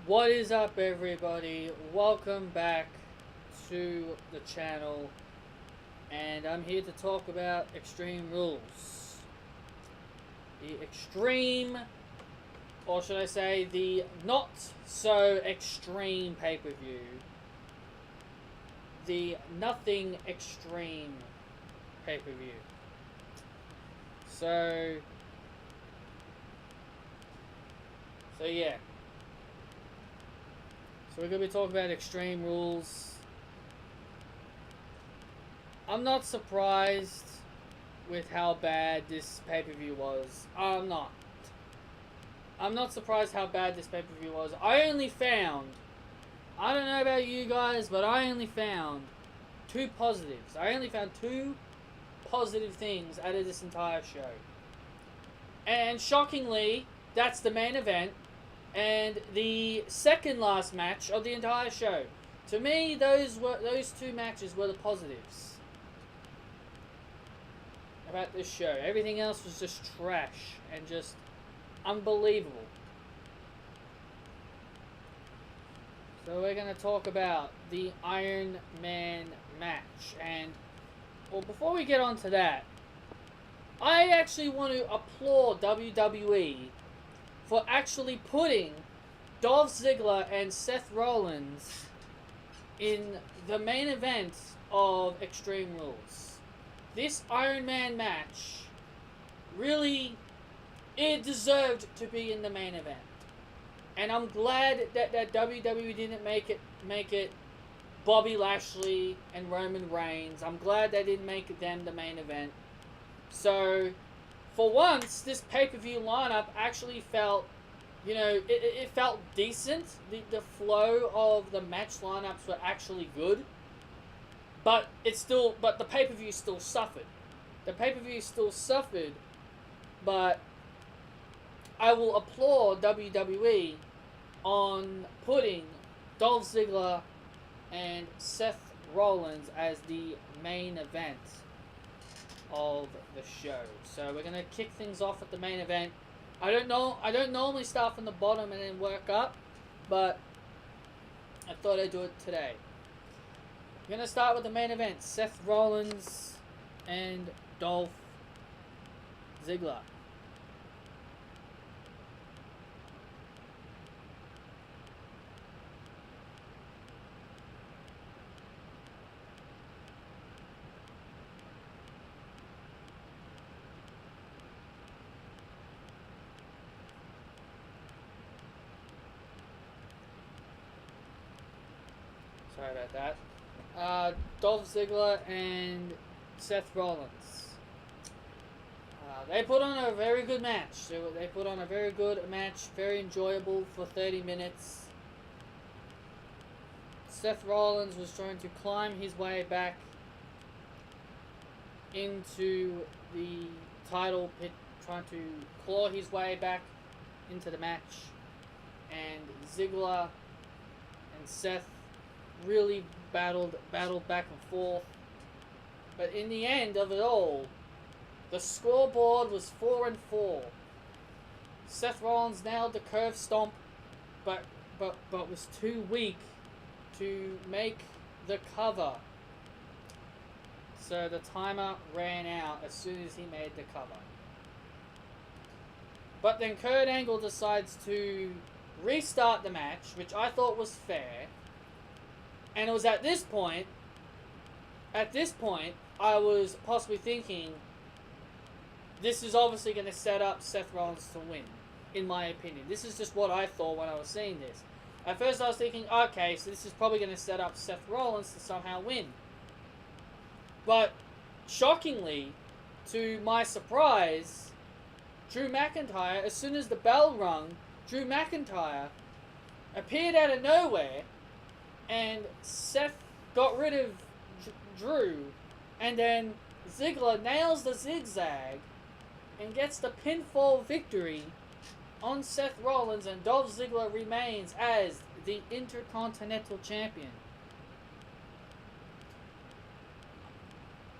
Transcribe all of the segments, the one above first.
What is up, everybody? Welcome back to the channel, and I'm here to talk about Extreme Rules. The extreme, or should I say, the not so extreme pay per view. The nothing extreme pay per view. So yeah. So we're going to be talking about Extreme Rules. I'm not surprised with how bad this pay-per-view was. I'm not. I'm not surprised how bad this pay-per-view was. I don't know about you guys, but I only found two positives. I only found two positive things out of this entire show. And shockingly, that's the main event and the second last match of the entire show. To me, those two matches were the positives about this show. Everything else was just trash and just unbelievable. So we're going to talk about the Iron Man match. And, well, before we get on to that, I actually want to applaud WWE for actually putting Dolph Ziggler and Seth Rollins in the main event of Extreme Rules. This Iron Man match, really, it deserved to be in the main event. And I'm glad that WWE didn't make it Bobby Lashley and Roman Reigns. I'm glad they didn't make them the main event. So, for once, this pay-per-view lineup actually felt, it felt decent. The flow of the match lineups were actually good. But the pay-per-view still suffered. But I will applaud WWE on putting Dolph Ziggler and Seth Rollins as the main event of the show. So we're gonna kick things off at the main event. I don't normally start from the bottom and then work up, but I thought I'd do it today. We're gonna start with the main event: Seth Rollins and Dolph Ziggler. Sorry about that. Dolph Ziggler and Seth Rollins. They put on a very good match. They put on a very good match, very enjoyable for 30 minutes. Seth Rollins was trying to climb his way back into the title pit, trying to claw his way back into the match. And Ziggler and Seth really battled back and forth. But in the end of it all, the scoreboard was 4-4. Seth Rollins nailed the curve stomp, but was too weak to make the cover. So the timer ran out as soon as he made the cover. But then Kurt Angle decides to restart the match, which I thought was fair. And it was at this point, I was possibly thinking, this is obviously going to set up Seth Rollins to win, in my opinion. This is just what I thought when I was seeing this. At first I was thinking, okay, so this is probably going to set up Seth Rollins to somehow win. But, shockingly, to my surprise, Drew McIntyre, as soon as the bell rung, Drew McIntyre appeared out of nowhere, and Seth got rid of Drew, and then Ziggler nails the zigzag and gets the pinfall victory on Seth Rollins, and Dolph Ziggler remains as the Intercontinental Champion.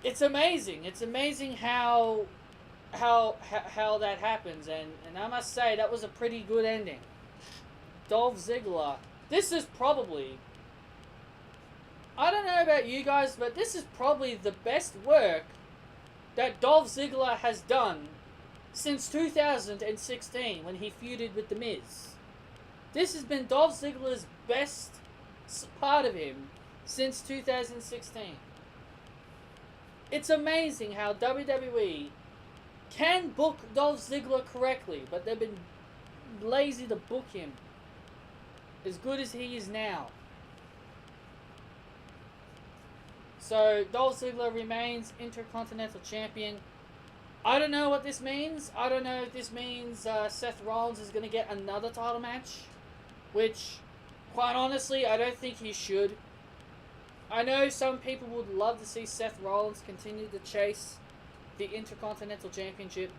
It's amazing. It's amazing how that happens, and I must say that was a pretty good ending. Dolph Ziggler, this is probably, I don't know about you guys, but this is probably the best work that Dolph Ziggler has done since 2016 when he feuded with The Miz. This has been Dolph Ziggler's best part of him since 2016. It's amazing how WWE can book Dolph Ziggler correctly, but they've been lazy to book him as good as he is now. So Dolph Ziggler remains Intercontinental Champion. I don't know what this means. I don't know if this means Seth Rollins is going to get another title match, which, quite honestly, I don't think he should. I know some people would love to see Seth Rollins continue to chase the Intercontinental Championship,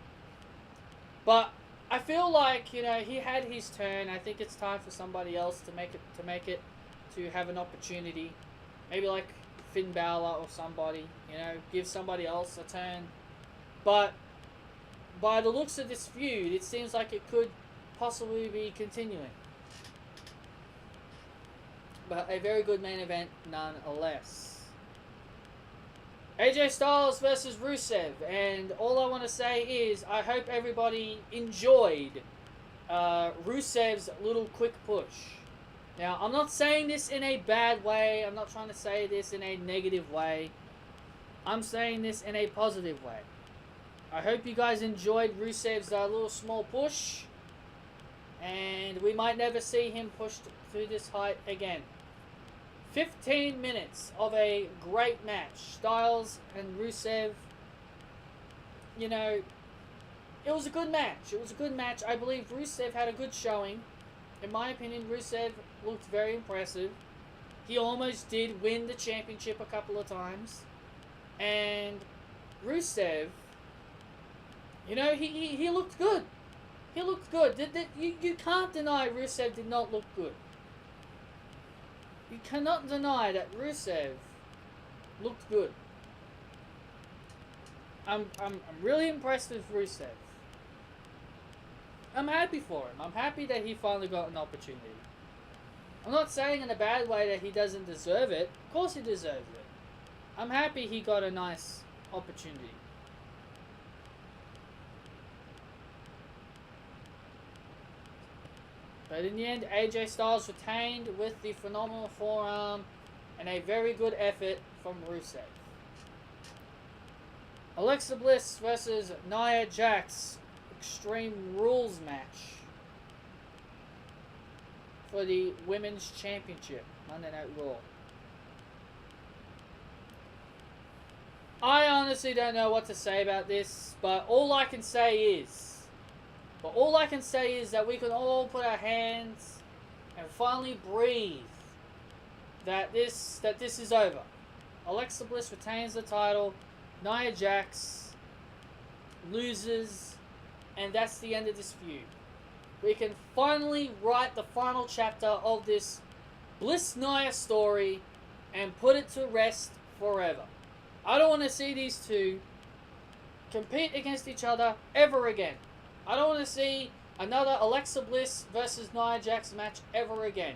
but I feel like, you know, he had his turn. I think it's time for somebody else to make it to have an opportunity. Maybe like Finn Balor or somebody, you know, give somebody else a turn. But by the looks of this feud, it seems like it could possibly be continuing. But a very good main event nonetheless. AJ Styles versus Rusev, and all I want to say is I hope everybody enjoyed Rusev's little quick push. Now, I'm not saying this in a bad way. I'm not trying to say this in a negative way. I'm saying this in a positive way. I hope you guys enjoyed Rusev's little small push, and we might never see him pushed to this height again. 15 minutes of a great match. Styles and Rusev, you know, it was a good match. It was a good match. I believe Rusev had a good showing. In my opinion, Rusev looked very impressive. He almost did win the championship a couple of times. And Rusev, you know, he looked good. He looked good. You can't deny Rusev did not look good. You cannot deny that Rusev looked good. I'm really impressed with Rusev. I'm happy for him. I'm happy that he finally got an opportunity. I'm not saying in a bad way that he doesn't deserve it. Of course he deserves it. I'm happy he got a nice opportunity. But in the end, AJ Styles retained with the phenomenal forearm and a very good effort from Rusev. Alexa Bliss versus Nia Jax Extreme Rules match for the Women's Championship, Monday Night Raw. I honestly don't know what to say about this, but all I can say is that we can all put our hands and finally breathe that this is over. Alexa Bliss retains the title, Nia Jax loses, and that's the end of this feud. We can finally write the final chapter of this Bliss-Nia story and put it to rest forever. I don't want to see these two compete against each other ever again. I don't want to see another Alexa Bliss versus Nia Jax match ever again.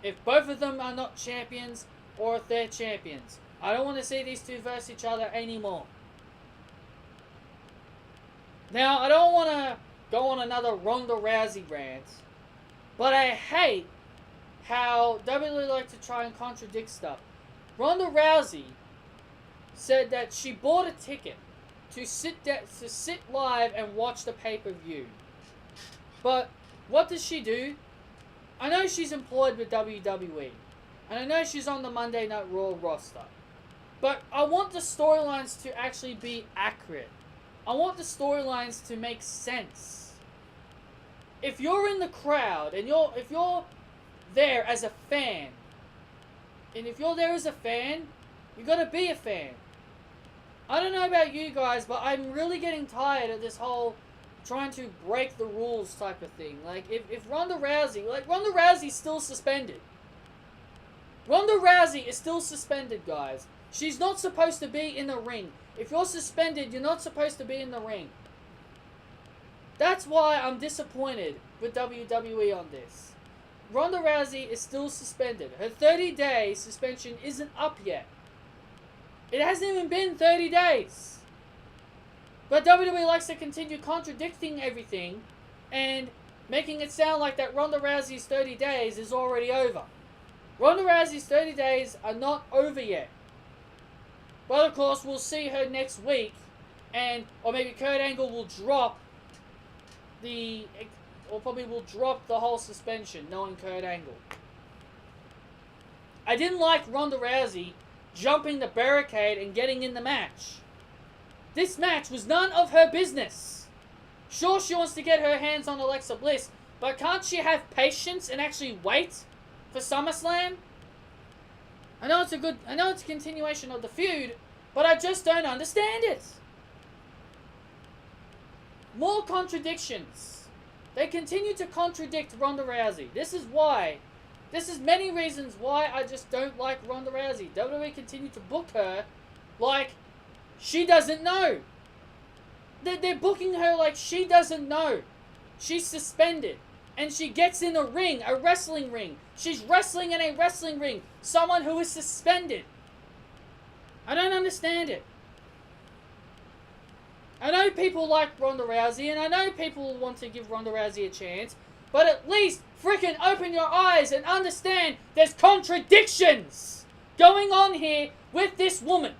If both of them are not champions, or if they're champions. I don't want to see these two versus each other anymore. Now, I don't want to go on another Ronda Rousey rant, but I hate how WWE like to try and contradict stuff. Ronda Rousey said that she bought a ticket to sit live and watch the pay-per-view. But what does she do? I know she's employed with WWE, and I know she's on the Monday Night Raw roster. But I want the storylines to actually be accurate. I want the storylines to make sense. If you're in the crowd and if you're there as a fan, and if you're there as a fan, you gotta be a fan. I don't know about you guys, but I'm really getting tired of this whole trying to break the rules type of thing. Like, if Ronda Rousey's still suspended. Ronda Rousey is still suspended, guys. She's not supposed to be in the ring. If you're suspended, you're not supposed to be in the ring. That's why I'm disappointed with WWE on this. Ronda Rousey is still suspended. Her 30-day suspension isn't up yet. It hasn't even been 30 days. But WWE likes to continue contradicting everything and making it sound like that Ronda Rousey's 30 days is already over. Ronda Rousey's 30 days are not over yet. But of course, we'll see her next week, or maybe Kurt Angle will drop probably will drop the whole suspension, knowing Kurt Angle. I didn't like Ronda Rousey jumping the barricade and getting in the match. This match was none of her business. Sure, she wants to get her hands on Alexa Bliss, but can't she have patience and actually wait for SummerSlam? I know it's a continuation of the feud, but I just don't understand it. More contradictions. They continue to contradict Ronda Rousey. This is many reasons why I just don't like Ronda Rousey. WWE continue to book her like she doesn't know. They're booking her like she doesn't know. She's suspended. And she gets in a ring, a wrestling ring. She's wrestling in a wrestling ring. Someone who is suspended. I don't understand it. I know people like Ronda Rousey, and I know people want to give Ronda Rousey a chance, but at least freaking open your eyes and understand there's contradictions going on here with this woman.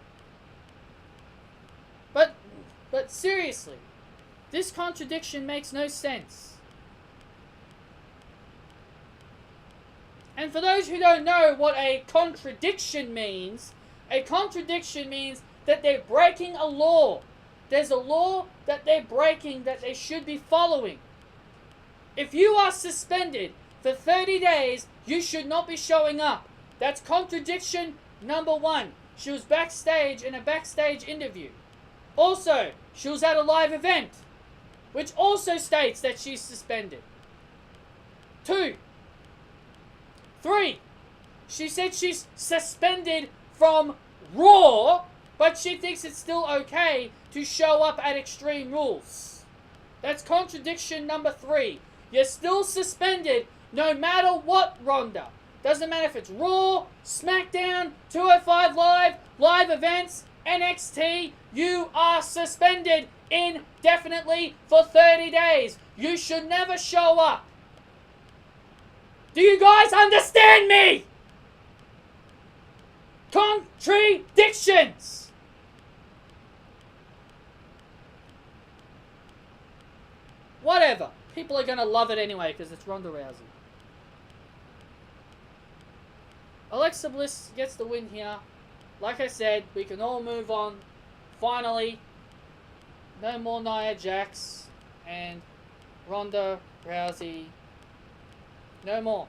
But seriously, this contradiction makes no sense. And for those who don't know what a contradiction means that they're breaking a law. There's a law that they're breaking that they should be following. If you are suspended for 30 days, you should not be showing up. That's contradiction number 1. She was backstage in a backstage interview. Also, she was at a live event, which also states that she's suspended. 2. 3. She said she's suspended from Raw, but she thinks it's still okay to show up at Extreme Rules. That's contradiction number 3. You're still suspended no matter what, Ronda. Doesn't matter if it's Raw, SmackDown, 205 Live, live events, NXT. You are suspended indefinitely for 30 days. You should never show up. Do you guys understand me? Contradictions. Whatever. People are going to love it anyway because it's Ronda Rousey. Alexa Bliss gets the win here. Like I said, we can all move on. Finally, no more Nia Jax and Ronda Rousey. No more.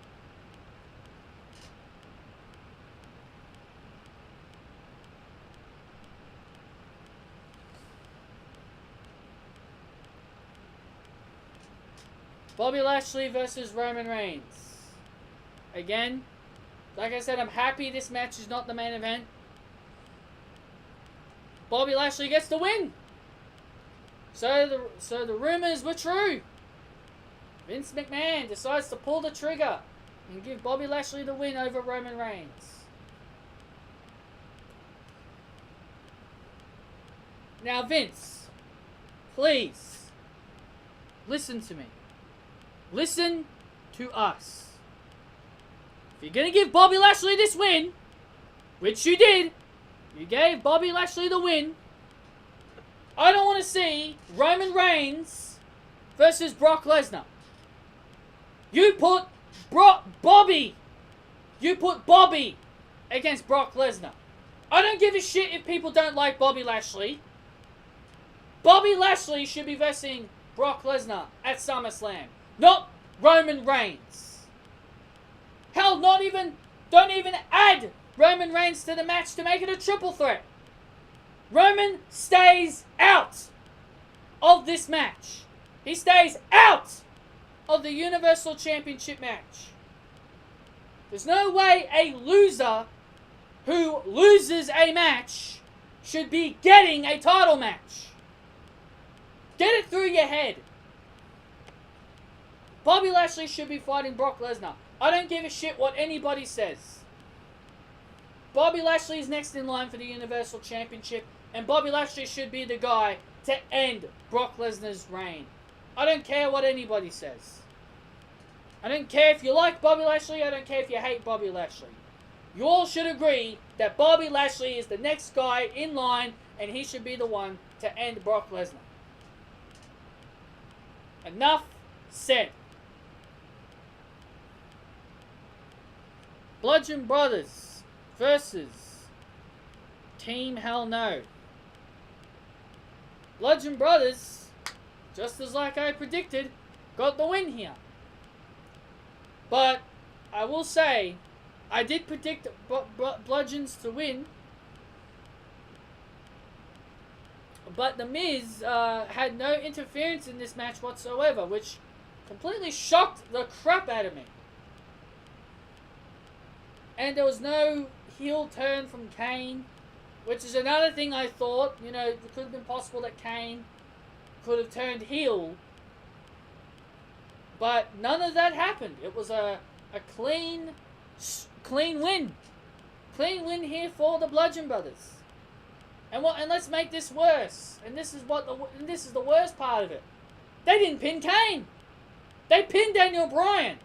Bobby Lashley versus Roman Reigns. Again, like I said, I'm happy this match is not the main event. Bobby Lashley gets the win. So the rumors were true. Vince McMahon decides to pull the trigger and give Bobby Lashley the win over Roman Reigns. Now, Vince, please, listen to me. Listen to us. If you're going to give Bobby Lashley this win, which you did, you gave Bobby Lashley the win, I don't want to see Roman Reigns versus Brock Lesnar. You put Bobby against Brock Lesnar. I don't give a shit if people don't like Bobby Lashley. Bobby Lashley should be versing Brock Lesnar at SummerSlam, not Roman Reigns. Hell, don't even add Roman Reigns to the match to make it a triple threat. Roman stays out of this match. He stays out of the Universal Championship match. There's no way a loser who loses a match should be getting a title match. Get it through your head. Bobby Lashley should be fighting Brock Lesnar. I don't give a shit what anybody says. Bobby Lashley is next in line for the Universal Championship, and Bobby Lashley should be the guy to end Brock Lesnar's reign. I don't care what anybody says. I don't care if you like Bobby Lashley, I don't care if you hate Bobby Lashley. You all should agree that Bobby Lashley is the next guy in line, and he should be the one to end Brock Lesnar. Enough said. Bludgeon Brothers versus Team Hell No. Bludgeon Brothers, just as like I predicted, got the win here. But I will say, I did predict Bludgeons to win. But The Miz had no interference in this match whatsoever, which completely shocked the crap out of me. And there was no heel turn from Kane, which is another thing I thought. You know, it could have been possible that Kane could have turned heel. But none of that happened. It was a clean win. Clean win here for the Bludgeon Brothers. And let's make this worse. And this is the worst part of it. They didn't pin Kane. They pinned Daniel Bryan.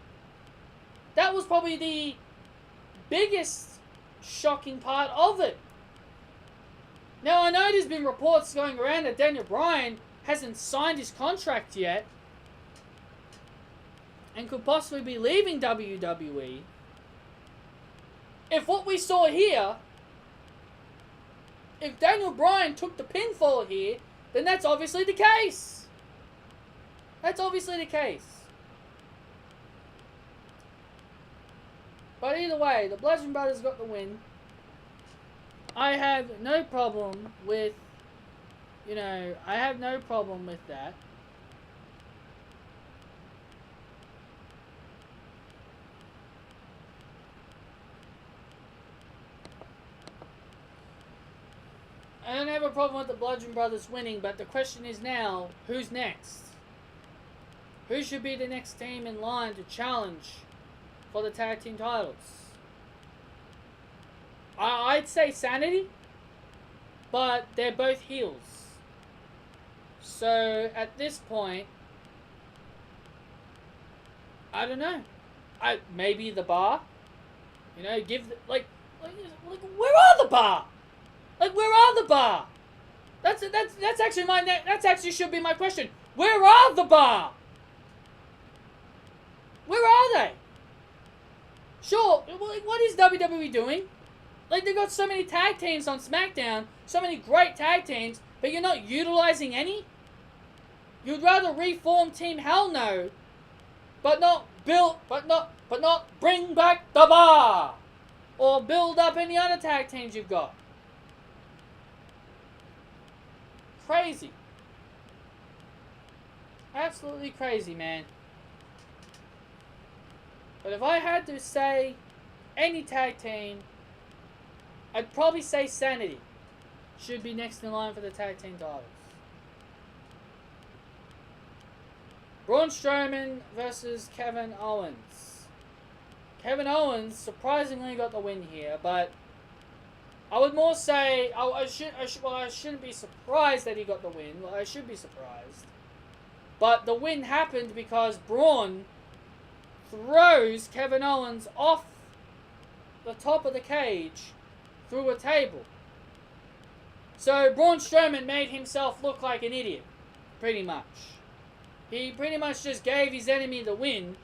That was probably the biggest shocking part of it. Now I know there's been reports going around that Daniel Bryan hasn't signed his contract yet and could possibly be leaving WWE. If what we saw here, if Daniel Bryan took the pinfall here, then that's obviously the case. That's obviously the case. But either way, the Bludgeon Brothers got the win. I have no problem with, I have no problem with that. I don't have a problem with the Bludgeon Brothers winning, but the question is now, who's next? Who should be the next team in line to challenge for the tag team titles? I'd say Sanity, but they're both heels. So at this point, I don't know. Maybe the Bar. Give where are the Bar? Where are the Bar? That's actually should be my question. Where are the Bar? Where are they? Sure, what is WWE doing? They've got so many tag teams on SmackDown, so many great tag teams, but you're not utilizing any? You'd rather reform Team Hell No, but not bring back the Bar, or build up any other tag teams you've got. Crazy. Absolutely crazy, man. But if I had to say any tag team, I'd probably say Sanity should be next in line for the tag team titles. Braun Strowman versus Kevin Owens. Kevin Owens surprisingly got the win here, but I would more say I shouldn't be surprised that he got the win. Well, I should be surprised, but the win happened because Braun throws Kevin Owens off the top of the cage through a table. So Braun Strowman made himself look like an idiot, pretty much. He pretty much just gave his enemy the win,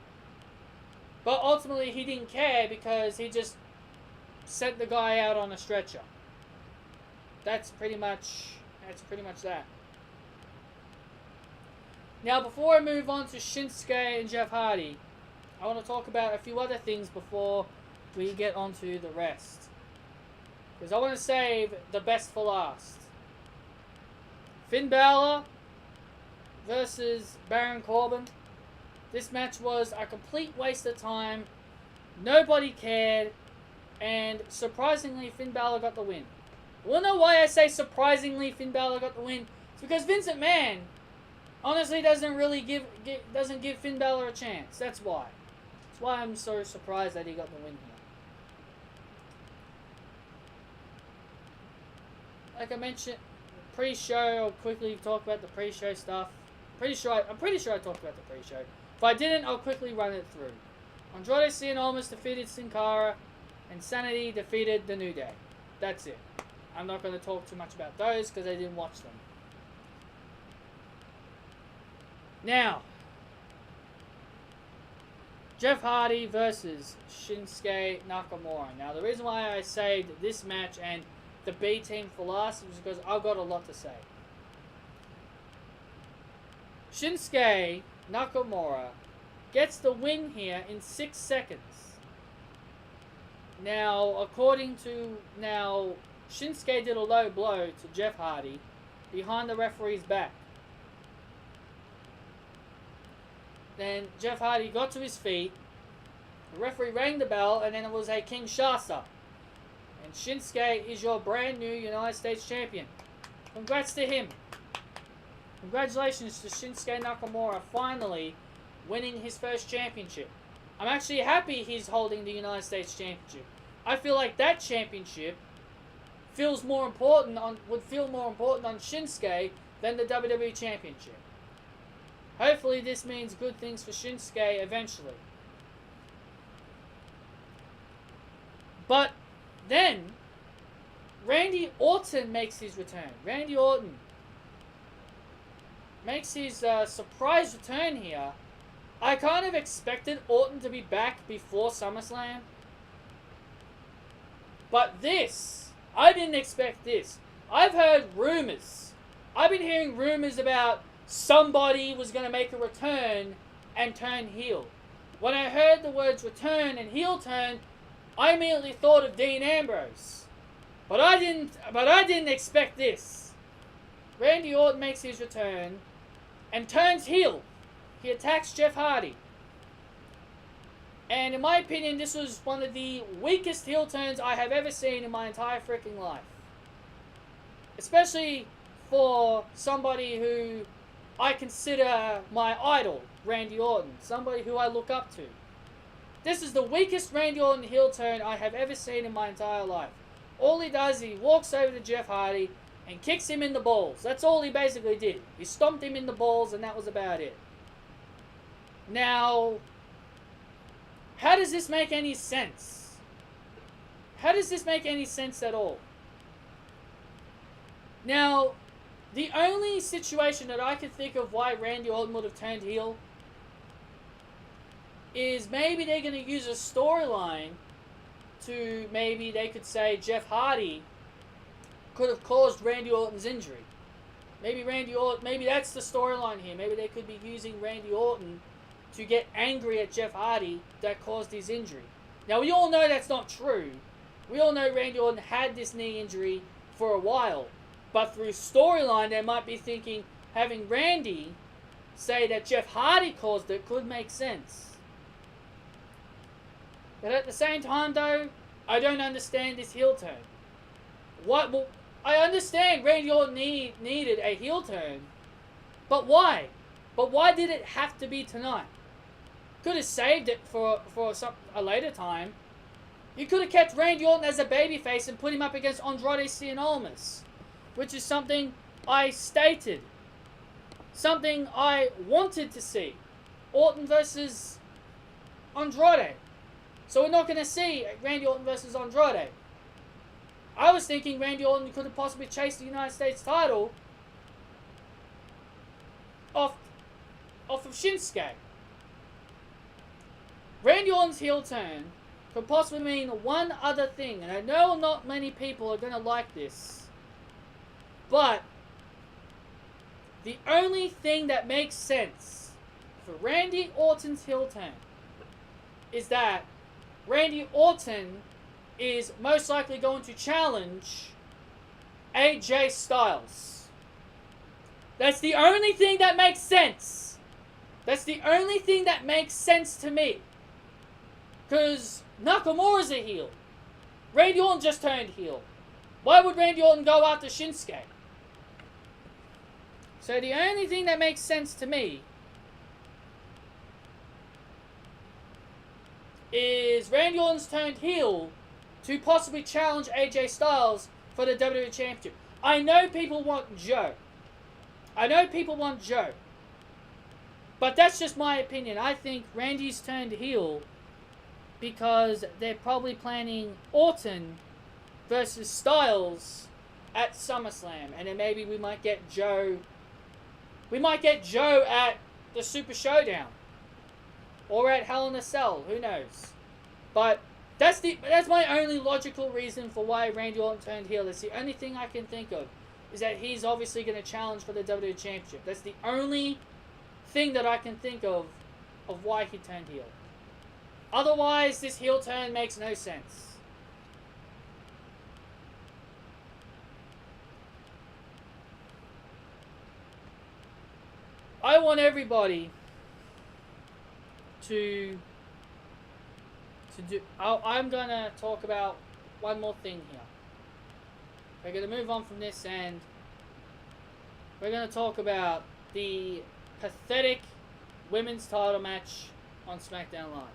but ultimately he didn't care because he just sent the guy out on a stretcher. That's pretty much that. Now, before I move on to Shinsuke and Jeff Hardy, I want to talk about a few other things before we get on to the rest. Because I want to save the best for last. Finn Balor versus Baron Corbin. This match was a complete waste of time. Nobody cared. And surprisingly, Finn Balor got the win. You wanna know why I say surprisingly Finn Balor got the win? It's because Vince McMahon honestly doesn't give Finn Balor a chance. That's why. That's why I'm so surprised that he got the win here. Like I mentioned, pre-show, I'll quickly talk about the pre-show stuff. I'm pretty sure I talked about the pre-show. If I didn't, I'll quickly run it through. Andrade Cien Almas defeated Sin Cara, and Sanity defeated The New Day. That's it. I'm not going to talk too much about those because I didn't watch them. Now, Jeff Hardy versus Shinsuke Nakamura. Now, the reason why I saved this match and the B team for last is because I've got a lot to say. Shinsuke Nakamura gets the win here in 6 seconds. Now, Shinsuke did a low blow to Jeff Hardy behind the referee's back. Then Jeff Hardy got to his feet. The referee rang the bell, and then it was a Kinshasa. And Shinsuke is your brand new United States champion. Congrats to him. Congratulations to Shinsuke Nakamura finally winning his first championship. I'm actually happy he's holding the United States championship. I feel like that championship would feel more important on Shinsuke than the WWE championship. Hopefully this means good things for Shinsuke eventually. But then Randy Orton makes his return. Randy Orton makes his surprise return here. I kind of expected Orton to be back before SummerSlam. But this, I didn't expect this. I've heard rumors. I've been hearing rumors about somebody was going to make a return and turn heel. When I heard the words return and heel turn, I immediately thought of Dean Ambrose. But I didn't expect this. Randy Orton makes his return and turns heel. He attacks Jeff Hardy. And in my opinion, this was one of the weakest heel turns I have ever seen in my entire freaking life. Especially for somebody who I consider my idol, Randy Orton. Somebody who I look up to. This is the weakest Randy Orton heel turn I have ever seen in my entire life. All he does, he walks over to Jeff Hardy and kicks him in the balls. That's all he basically did. He stomped him in the balls and that was about it. Now, how does this make any sense? How does this make any sense at all? Now, the only situation that I could think of why Randy Orton would have turned heel is maybe they're going to use a storyline to, maybe they could say Jeff Hardy could have caused Randy Orton's injury. Maybe that's the storyline here. Maybe they could be using Randy Orton to get angry at Jeff Hardy that caused his injury. Now, we all know that's not true. We all know Randy Orton had this knee injury for a while. But through storyline, they might be thinking having Randy say that Jeff Hardy caused it could make sense. But at the same time, though, I don't understand this heel turn. Well, I understand Randy Orton needed a heel turn, but why? But why did it have to be tonight? Could have saved it for a later time. You could have kept Randy Orton as a babyface and put him up against Andrade Cien Almas, which is something I stated. Something I wanted to see. Orton versus Andrade. So we're not going to see Randy Orton versus Andrade. I was thinking Randy Orton could have possibly chased the United States title off of Shinsuke. Randy Orton's heel turn could possibly mean one other thing, and I know not many people are going to like this, but the only thing that makes sense for Randy Orton's heel turn is that Randy Orton is most likely going to challenge AJ Styles. That's the only thing that makes sense. That's the only thing that makes sense to me. Because Nakamura's a heel. Randy Orton just turned heel. Why would Randy Orton go after Shinsuke? So the only thing that makes sense to me is Randy Orton's turned heel to possibly challenge AJ Styles for the WWE Championship. I know people want Joe. But that's just my opinion. I think Randy's turned heel because they're probably planning Orton versus Styles at SummerSlam. And then maybe we might get Joe. We might get Joe at the Super Showdown. Or at Hell in a Cell. Who knows? But that's my only logical reason for why Randy Orton turned heel. That's the only thing I can think of. Is that he's obviously going to challenge for the WWE Championship. That's the only thing that I can think of why he turned heel. Otherwise, this heel turn makes no sense. I want everybody to do... I'm going to talk about one more thing here. We're going to move on from this and we're going to talk about the pathetic women's title match on SmackDown Live.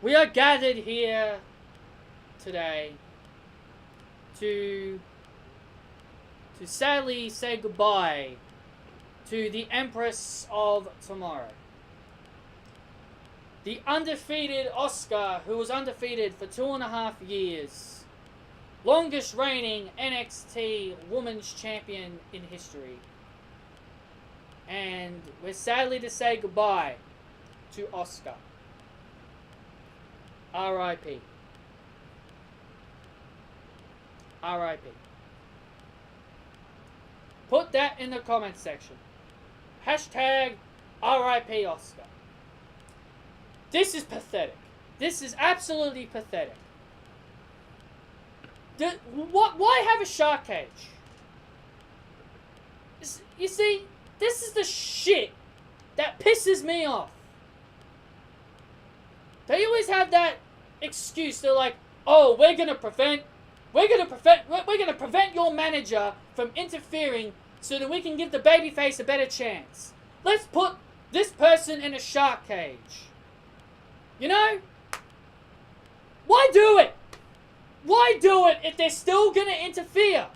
We are gathered here today to sadly say goodbye to the Empress of Tomorrow. The undefeated Asuka, who was undefeated for 2.5 years. Longest reigning NXT Women's Champion in history. And we're sadly to say goodbye to Asuka. R.I.P. R.I.P. Put that in the comments section. Hashtag R.I.P. Asuka. This is pathetic. This is absolutely pathetic. Why have a shark cage? You see, this is the shit that pisses me off. They always have that excuse. They're like, "Oh, we're gonna prevent your manager from interfering so that we can give the babyface a better chance. Let's put this person in a shark cage." You know? Why do it? Why do it if they're still gonna interfere?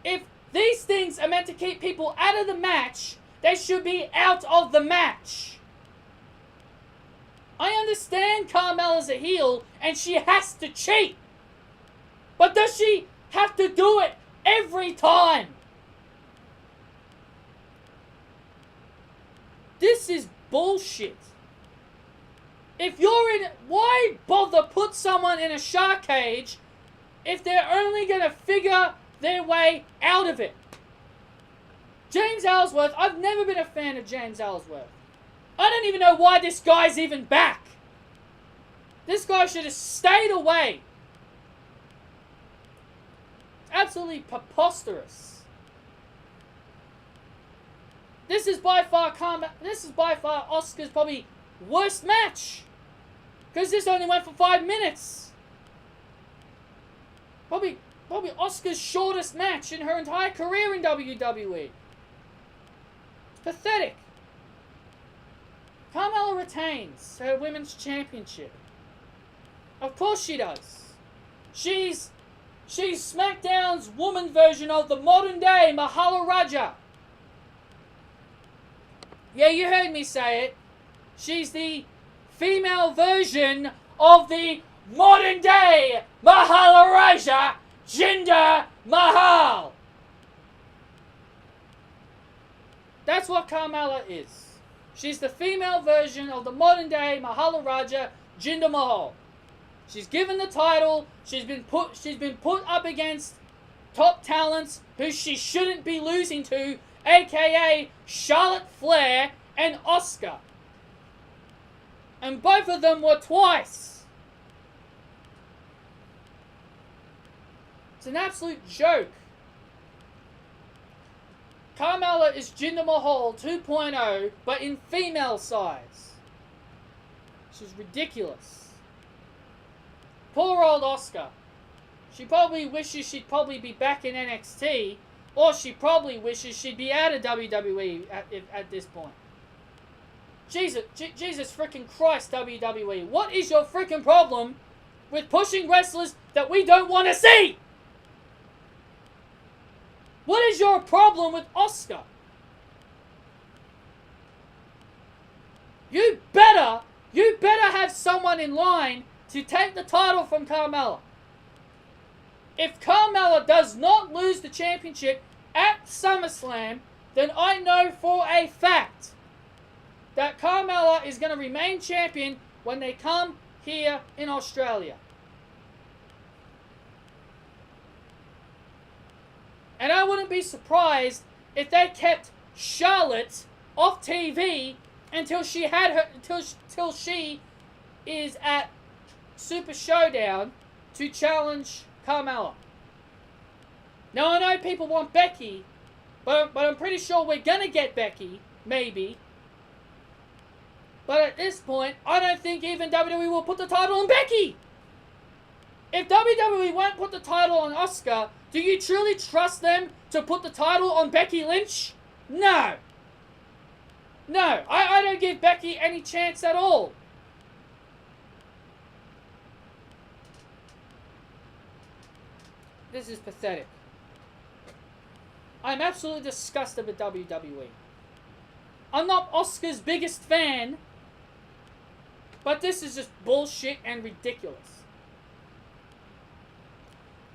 If these things are meant to keep people out of the match, they should be out of the match. I understand Carmella's a heel and she has to cheat. But does she have to do it every time? This is bullshit. If you're in... Why bother put someone in a shark cage if they're only going to figure their way out of it? James Ellsworth, I've never been a fan of James Ellsworth. I don't even know why this guy's even back. This guy should have stayed away. It's absolutely preposterous. This is by far Asuka's probably worst match. Because this only went for 5 minutes. Probably Asuka's shortest match in her entire career in WWE. It's pathetic. Carmella retains her women's championship. Of course she does. She's SmackDown's woman version of the modern day Maharaja. Yeah, you heard me say it. She's the female version of the modern day Maharaja Jinder Mahal. That's what Carmella is. She's the female version of the modern day Maharaja Jinder Mahal. She's given the title. She's been put up against top talents who she shouldn't be losing to, aka Charlotte Flair and Asuka. And both of them were twice. It's an absolute joke. Carmella is Jinder Mahal 2.0, but in female size. She's ridiculous. Poor old Asuka. She probably wishes she'd probably be back in NXT Or she probably wishes she'd be out of WWE at this point. Jesus freaking Christ, WWE. What is your freaking problem with pushing wrestlers that we don't want to see? What is your problem with Asuka? You better have someone in line to take the title from Carmella. If Carmella does not lose the championship at SummerSlam, then I know for a fact that Carmella is going to remain champion when they come here in Australia. And I wouldn't be surprised if they kept Charlotte off TV until she is at Super Showdown to challenge Carmella. Now I know people want Becky, but I'm pretty sure we're gonna get Becky, maybe. But at this point, I don't think even WWE will put the title on Becky. If WWE won't put the title on Asuka, do you truly trust them to put the title on Becky Lynch? No. No, I don't give Becky any chance at all. This is pathetic. I'm absolutely disgusted with WWE. I'm not Asuka's biggest fan, but this is just bullshit and ridiculous.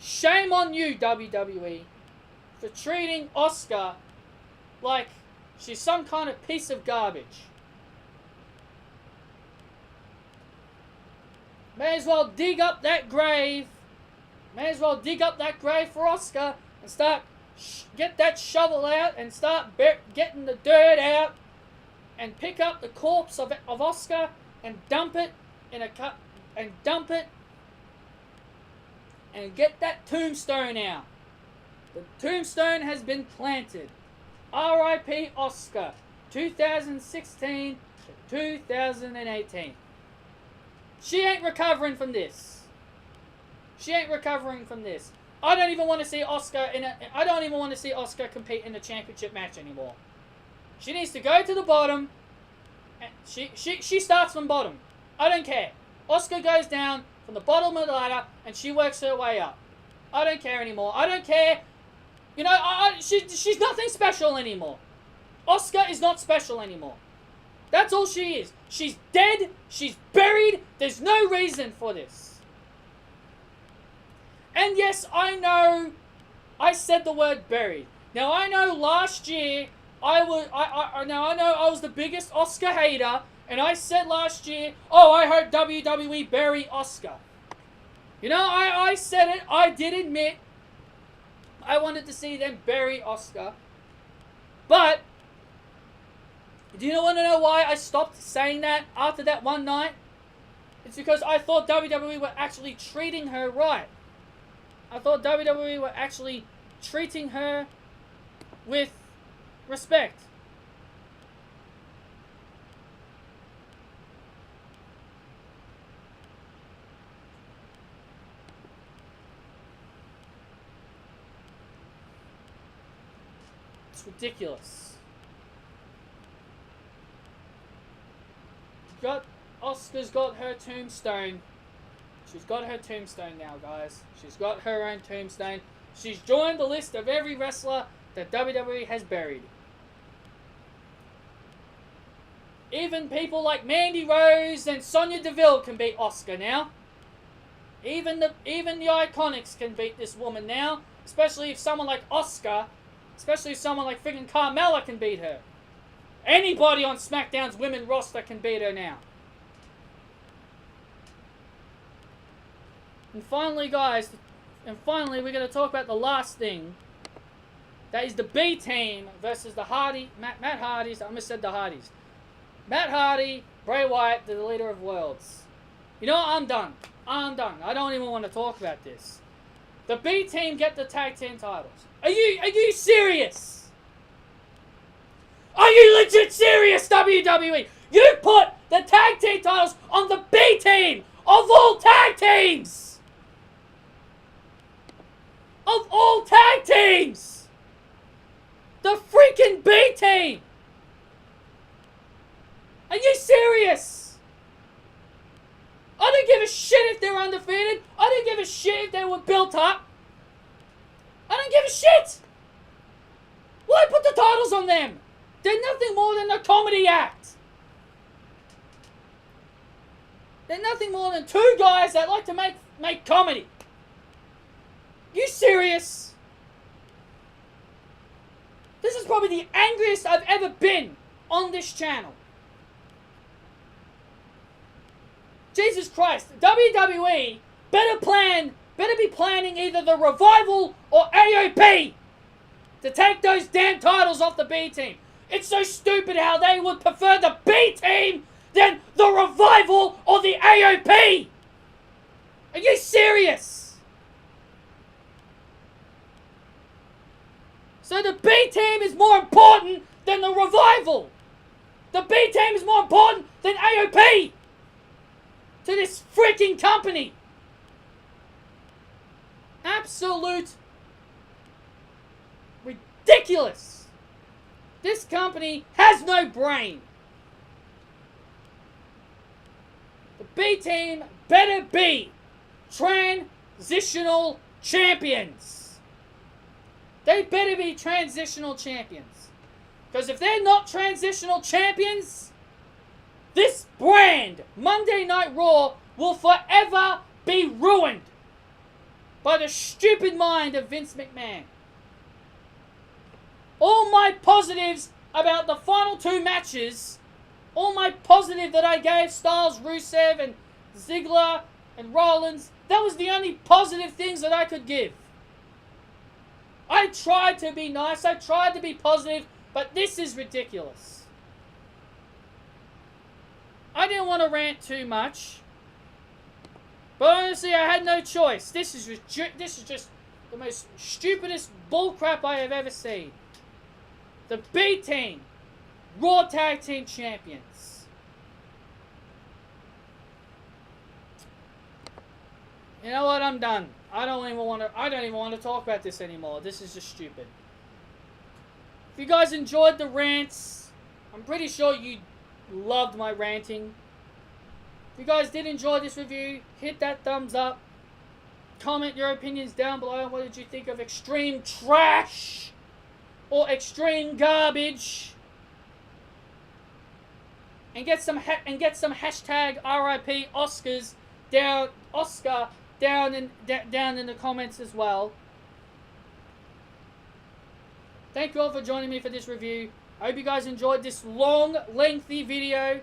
Shame on you, WWE, for treating Asuka like she's some kind of piece of garbage. May as well dig up that grave. May as well dig up that grave for Asuka and start get that shovel out and start getting the dirt out and pick up the corpse of Asuka and dump it in a cup and dump it and get that tombstone out. The tombstone has been planted. R.I.P. Asuka, 2016 to 2018. She ain't recovering from this. She ain't recovering from this. I don't even want to see Asuka I don't even want to see Asuka compete in the championship match anymore. She needs to go to the bottom. And she starts from bottom. I don't care. Asuka goes down from the bottom of the ladder and she works her way up. I don't care anymore. I don't care. You know, she's nothing special anymore. Asuka is not special anymore. That's all she is. She's dead. She's buried. There's no reason for this. And yes, I know I said the word buried. Now I know last year I was the biggest Asuka hater, and I said last year, oh, I hope WWE bury Asuka. You know, I said it. I did admit I wanted to see them bury Asuka. But do you want to know why I stopped saying that after that one night? It's because I thought WWE were actually treating her right. I thought WWE were actually treating her with respect. It's ridiculous. Asuka's got her tombstone. She's got her tombstone now, guys. She's got her own tombstone. She's joined the list of every wrestler that WWE has buried. Even people like Mandy Rose and Sonya Deville can beat Asuka now. Even the Iconics can beat this woman now. Especially if someone like Asuka, especially if someone like friggin' Carmella can beat her. Anybody on SmackDown's women roster can beat her now. And finally, guys, we're going to talk about the last thing. That is the B team versus the Matt Hardys. I almost said the Hardys. Matt Hardy, Bray Wyatt, the leader of worlds. You know what? I'm done. I don't even want to talk about this. The B team get the tag team titles. Are you serious? Are you legit serious, WWE? You put the tag team titles on the B team of all tag teams! Of all tag teams! The freaking B team! Are you serious? I don't give a shit if they're undefeated. I don't give a shit if they were built up. I don't give a shit. Why put the titles on them? They're nothing more than a comedy act. They're nothing more than two guys that like to make comedy. You serious? This is probably the angriest I've ever been on this channel. Jesus Christ, WWE better be planning either the Revival or AOP to take those damn titles off the B team. It's so stupid how they would prefer the B team than the Revival or the AOP. Are you serious? So the B team is more important than the Revival. The B team is more important than AOP to this freaking company. Absolute ridiculous. This company has no brain. The B team better be transitional champions. They better be transitional champions. Because if they're not transitional champions, this brand, Monday Night Raw, will forever be ruined by the stupid mind of Vince McMahon. All my positives about the final two matches, all my positive that I gave Styles, Rusev, and Ziggler, and Rollins, that was the only positive things that I could give. I tried to be nice, I tried to be positive, but this is ridiculous. I didn't want to rant too much, but honestly, I had no choice. This is just the most stupidest bullcrap I have ever seen. The B team, Raw Tag Team Champions. You know what? I'm done. I don't even want to talk about this anymore. This is just stupid. If you guys enjoyed the rants, I'm pretty sure you loved my ranting. If you guys did enjoy this review, hit that thumbs up. Comment your opinions down below. What did you think of extreme trash or extreme garbage? And get some hashtag RIP Oscars down in the comments as well. Thank you all for joining me for this review. I hope you guys enjoyed this long, lengthy video.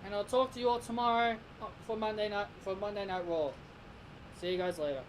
And I'll talk to you all tomorrow for Monday Night Raw. See you guys later.